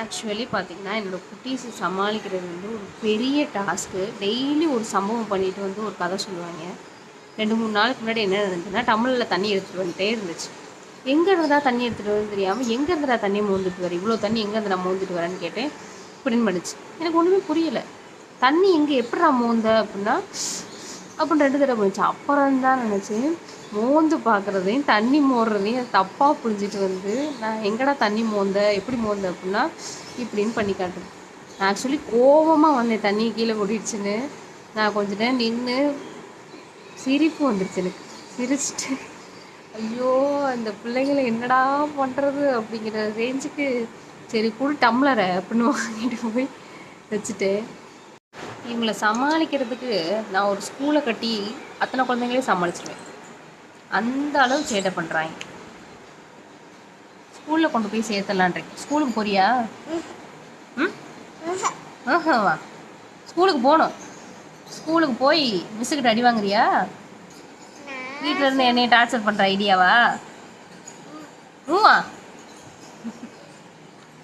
Actually பார்த்திங்கன்னா என்னோடய குட்டீஸை சமாளிக்கிறது வந்து ஒரு பெரிய டாஸ்க்கு. டெய்லி ஒரு சம்பவம் பண்ணிட்டு வந்து ஒரு கதை சொல்லுவாங்க. 2-3 நாளுக்கு முன்னாடி என்ன நடந்துச்சுன்னா, டம்ளரில் தண்ணி எடுத்துகிட்டு வந்துட்டே இருந்துச்சு. எங்கே இருந்தா தண்ணி எடுத்துகிட்டு வரேன்னு தெரியாமல், எங்கே இருந்துடா தண்ணி மோந்துட்டு வரேன், இவ்வளோ தண்ணி எங்கேருந்து நான் மோந்துட்டு வரேன்னு கேட்டேன். இப்படின்னு பண்ணிச்சு. எனக்கு ஒன்றுமே புரியலை. தண்ணி எங்கே எப்படிடா மோந்த அப்படின்னா அப்படின்னு 2 தடவை போயிடுச்சு. அப்புறம் தான் நினச்சேன், மோந்து பார்க்குறதையும் தண்ணி மோடுறதையும் தப்பாக புரிஞ்சிட்டு வந்து நான் எங்கடா தண்ணி மோந்த எப்படி மோந்த அப்படின்னா இப்படின்னு பண்ணி காட்டுறேன். நான் ஆக்சுவலி கோபமாக வந்தேன், தண்ணி கீழே கொட்டிடுச்சுன்னு. நான் கொஞ்ச நேரம் நின்று சிரிப்பு வந்துடுச்சு எனக்கு. சிரிச்சிட்டு ஐயோ அந்த பிள்ளைங்களை என்னடா பண்ணுறது அப்படிங்கிற ரேஞ்சுக்கு சரி குடு டம்ளரை அப்படின்னு வாங்கிட்டு போய் வச்சுட்டேன். இவங்களை சமாளிக்கிறதுக்கு நான் ஒரு ஸ்கூலை கட்டி அத்தனை குழந்தைங்களையும் சமாளிச்சிடுவேன். அந்த அளவு சேட்டை பண்ணுறாங்க. ஸ்கூலில் கொண்டு போய் சேர்த்தலான்றேன். ஸ்கூலுக்கு போறியா? வா, ஸ்கூலுக்கு போகணும். ஸ்கூலுக்கு போய் மிஸ்ஸுக்கிட்ட அடி வாங்குறியா? வீட்டில் இருந்து என்னைய டார்ச்சர் பண்ணுற ஐடியாவா?